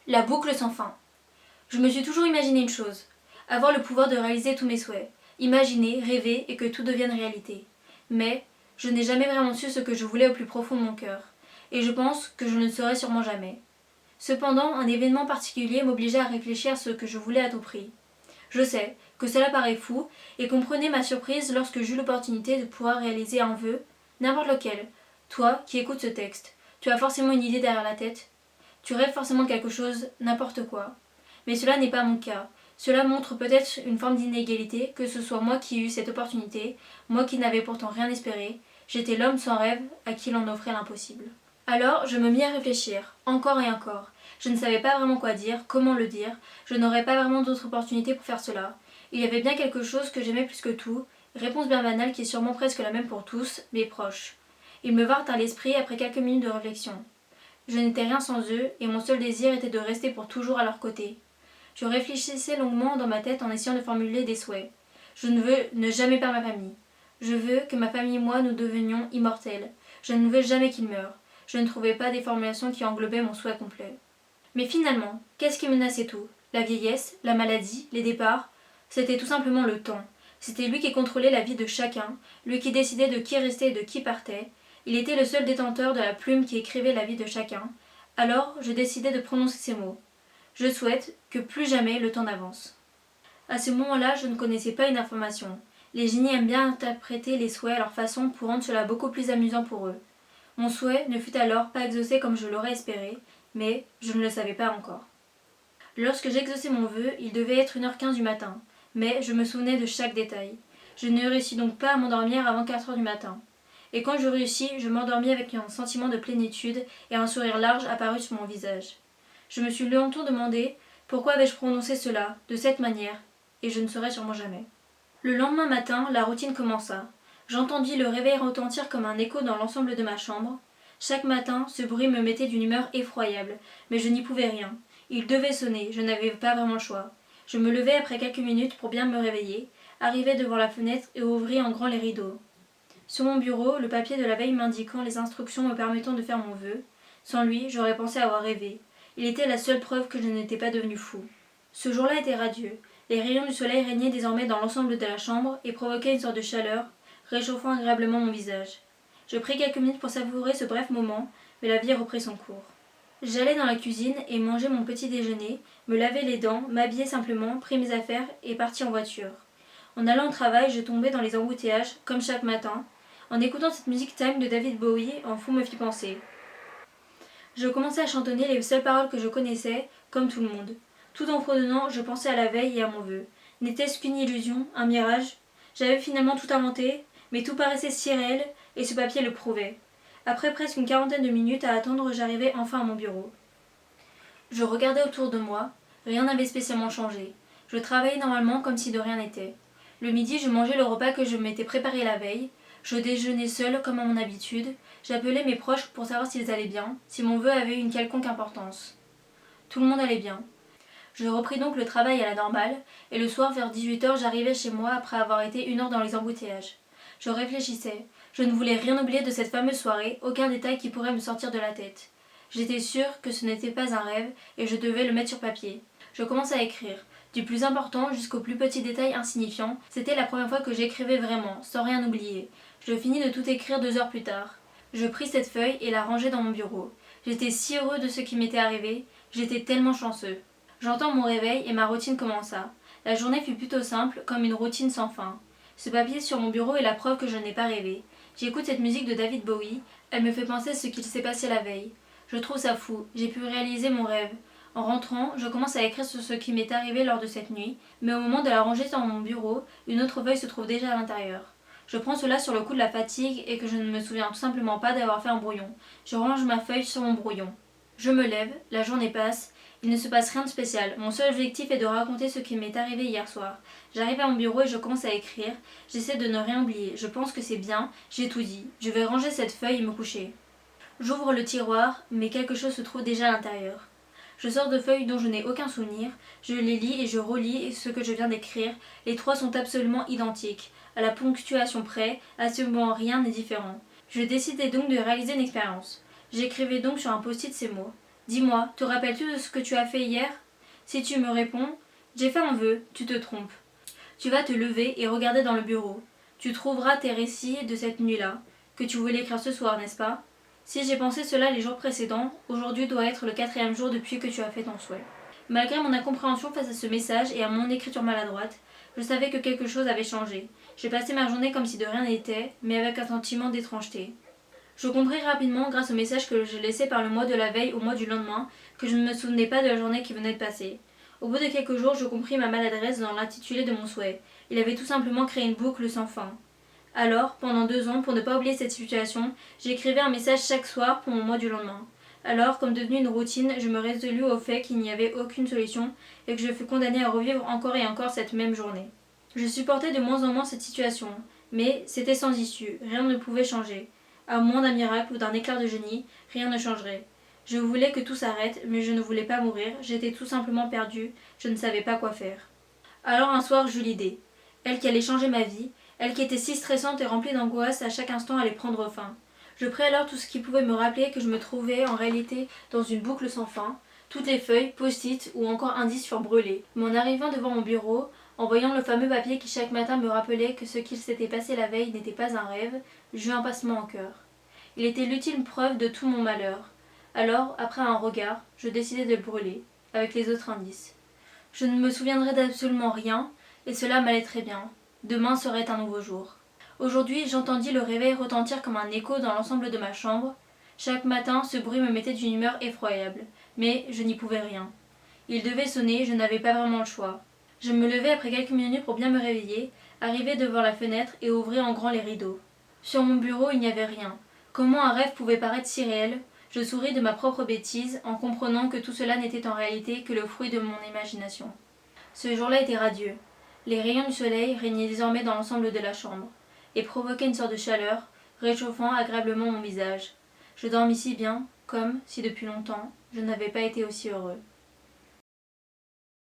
La boucle sans fin. Je me suis toujours imaginé une chose, avoir le pouvoir de réaliser tous mes souhaits, imaginer, rêver et que tout devienne réalité. Mais je n'ai jamais vraiment su ce que je voulais au plus profond de mon cœur, et je pense que je ne le saurai sûrement jamais. Cependant, un événement particulier m'obligeait à réfléchir à ce que je voulais à tout prix. Je sais que cela paraît fou, et comprenez ma surprise lorsque j'eus l'opportunité de pouvoir réaliser un vœu, n'importe lequel. Toi, qui écoutes ce texte, tu as forcément une idée derrière la tête. Tu rêves forcément de quelque chose, n'importe quoi. Mais cela n'est pas mon cas. Cela montre peut-être une forme d'inégalité, que ce soit moi qui ai eu cette opportunité, moi qui n'avais pourtant rien espéré. J'étais l'homme sans rêve à qui l'on offrait l'impossible. Alors je me mis à réfléchir, encore et encore. Je ne savais pas vraiment quoi dire, comment le dire, je n'aurais pas vraiment d'autre opportunité pour faire cela. Il y avait bien quelque chose que j'aimais plus que tout, réponse bien banale qui est sûrement presque la même pour tous, mes proches. Ils me vinrent à l'esprit après quelques minutes de réflexion. Je n'étais rien sans eux, et mon seul désir était de rester pour toujours à leur côté. Je réfléchissais longuement dans ma tête en essayant de formuler des souhaits. Je ne veux ne jamais perdre ma famille. Je veux que ma famille et moi nous devenions immortels. Je ne veux jamais qu'ils meurent. Je ne trouvais pas des formulations qui englobaient mon souhait complet. Mais finalement, qu'est-ce qui menaçait tout? La vieillesse, la maladie, les départs? C'était tout simplement le temps. C'était lui qui contrôlait la vie de chacun, lui qui décidait de qui restait et de qui partait. Il était le seul détenteur de la plume qui écrivait la vie de chacun. Alors, je décidai de prononcer ces mots. Je souhaite que plus jamais le temps n'avance. À ce moment-là, je ne connaissais pas une information. Les génies aiment bien interpréter les souhaits à leur façon pour rendre cela beaucoup plus amusant pour eux. Mon souhait ne fut alors pas exaucé comme je l'aurais espéré, mais je ne le savais pas encore. Lorsque j'exauçai mon vœu, il devait être 1h15 du matin, mais je me souvenais de chaque détail. Je ne réussis donc pas à m'endormir avant 4h du matin. Et quand je réussis, je m'endormis avec un sentiment de plénitude et un sourire large apparut sur mon visage. Je me suis longtemps demandé pourquoi avais-je prononcé cela, de cette manière, et je ne saurais sûrement jamais. Le lendemain matin, la routine commença. J'entendis le réveil retentir comme un écho dans l'ensemble de ma chambre. Chaque matin, ce bruit me mettait d'une humeur effroyable, mais je n'y pouvais rien. Il devait sonner, je n'avais pas vraiment le choix. Je me levai après quelques minutes pour bien me réveiller, arrivai devant la fenêtre et ouvris en grand les rideaux. Sur mon bureau, le papier de la veille m'indiquant les instructions me permettant de faire mon vœu. Sans lui, j'aurais pensé avoir rêvé. Il était la seule preuve que je n'étais pas devenu fou. Ce jour-là était radieux. Les rayons du soleil régnaient désormais dans l'ensemble de la chambre et provoquaient une sorte de chaleur, réchauffant agréablement mon visage. Je pris quelques minutes pour savourer ce bref moment, mais la vie reprit son cours. J'allai dans la cuisine et mangeai mon petit déjeuner, me lavai les dents, m'habillai simplement, pris mes affaires et partis en voiture. En allant au travail, je tombais dans les embouteillages, comme chaque matin. En écoutant cette musique Time de David Bowie, en fond me fit penser. Je commençai à chantonner les seules paroles que je connaissais, comme tout le monde. Tout en fredonnant, je pensais à la veille et à mon vœu. N'était-ce qu'une illusion, un mirage? J'avais finalement tout inventé, mais tout paraissait si réel, et ce papier le prouvait. Après presque une quarantaine de minutes à attendre, j'arrivai enfin à mon bureau. Je regardais autour de moi, rien n'avait spécialement changé. Je travaillais normalement comme si de rien n'était. Le midi, je mangeais le repas que je m'étais préparé la veille. Je déjeunais seule comme à mon habitude. J'appelais mes proches pour savoir s'ils allaient bien, si mon vœu avait une quelconque importance. Tout le monde allait bien. Je repris donc le travail à la normale, et le soir vers 18h j'arrivais chez moi après avoir été 1 heure dans les embouteillages. Je réfléchissais. Je ne voulais rien oublier de cette fameuse soirée, aucun détail qui pourrait me sortir de la tête. J'étais sûre que ce n'était pas un rêve, et je devais le mettre sur papier. Je commençais à écrire. Du plus important jusqu'au plus petit détail insignifiant, c'était la première fois que j'écrivais vraiment, sans rien oublier. Je finis de tout écrire 2 heures plus tard. Je pris cette feuille et la rangeai dans mon bureau. J'étais si heureux de ce qui m'était arrivé, j'étais tellement chanceux. J'entends mon réveil et ma routine commença. La journée fut plutôt simple, comme une routine sans fin. Ce papier sur mon bureau est la preuve que je n'ai pas rêvé. J'écoute cette musique de David Bowie, elle me fait penser à ce qu'il s'est passé la veille. Je trouve ça fou, j'ai pu réaliser mon rêve. En rentrant, je commence à écrire sur ce qui m'est arrivé lors de cette nuit, mais au moment de la ranger dans mon bureau, une autre feuille se trouve déjà à l'intérieur. Je prends cela sur le coup de la fatigue et que je ne me souviens tout simplement pas d'avoir fait un brouillon. Je range ma feuille sur mon brouillon. Je me lève, la journée passe, il ne se passe rien de spécial. Mon seul objectif est de raconter ce qui m'est arrivé hier soir. J'arrive à mon bureau et je commence à écrire. J'essaie de ne rien oublier. Je pense que c'est bien, j'ai tout dit. Je vais ranger cette feuille et me coucher. J'ouvre le tiroir, mais quelque chose se trouve déjà à l'intérieur. Je sors de feuilles dont je n'ai aucun souvenir, je les lis et je relis ce que je viens d'écrire. Les trois sont absolument identiques, à la ponctuation près, à ce moment rien n'est différent. Je décidai donc de réaliser une expérience. J'écrivais donc sur un post-it ces mots. Dis-moi, te rappelles-tu de ce que tu as fait hier? Si tu me réponds, j'ai fait un vœu, tu te trompes. Tu vas te lever et regarder dans le bureau. Tu trouveras tes récits de cette nuit-là, que tu voulais écrire ce soir, n'est-ce pas? Si j'ai pensé cela les jours précédents, aujourd'hui doit être le 4e jour depuis que tu as fait ton souhait. Malgré mon incompréhension face à ce message et à mon écriture maladroite, je savais que quelque chose avait changé. J'ai passé ma journée comme si de rien n'était, mais avec un sentiment d'étrangeté. Je compris rapidement, grâce au message que je laissais par le mois de la veille au mois du lendemain, que je ne me souvenais pas de la journée qui venait de passer. Au bout de quelques jours, je compris ma maladresse dans l'intitulé de mon souhait. Il avait tout simplement créé une boucle sans fin. Alors, pendant 2 ans, pour ne pas oublier cette situation, j'écrivais un message chaque soir pour mon mois du lendemain. Alors, comme devenu une routine, je me résolus au fait qu'il n'y avait aucune solution et que je fus condamnée à revivre encore et encore cette même journée. Je supportais de moins en moins cette situation, mais c'était sans issue, rien ne pouvait changer. À moins d'un miracle ou d'un éclair de génie, rien ne changerait. Je voulais que tout s'arrête, mais je ne voulais pas mourir, j'étais tout simplement perdue, je ne savais pas quoi faire. Alors un soir j'eus l'idée. Elle qui allait changer ma vie, elle qui était si stressante et remplie d'angoisse, à chaque instant allait prendre fin. Je pris alors tout ce qui pouvait me rappeler que je me trouvais en réalité dans une boucle sans fin. Toutes les feuilles, post-it ou encore indices furent brûlés. Mais en arrivant devant mon bureau, en voyant le fameux papier qui chaque matin me rappelait que ce qu'il s'était passé la veille n'était pas un rêve, j'eus un passement au cœur. Il était l'ultime preuve de tout mon malheur. Alors, après un regard, je décidai de le brûler, avec les autres indices. Je ne me souviendrai d'absolument rien, et cela m'allait très bien. Demain serait un nouveau jour. Aujourd'hui, j'entendis le réveil retentir comme un écho dans l'ensemble de ma chambre. Chaque matin, ce bruit me mettait d'une humeur effroyable, mais je n'y pouvais rien. Il devait sonner, je n'avais pas vraiment le choix. Je me levai après quelques minutes pour bien me réveiller, arrivai devant la fenêtre et ouvris en grand les rideaux. Sur mon bureau, il n'y avait rien. Comment un rêve pouvait paraître si réel? Je souris de ma propre bêtise en comprenant que tout cela n'était en réalité que le fruit de mon imagination. Ce jour-là était radieux. Les rayons du soleil régnaient désormais dans l'ensemble de la chambre et provoquaient une sorte de chaleur, réchauffant agréablement mon visage. Je dormis si bien, comme si depuis longtemps je n'avais pas été aussi heureux.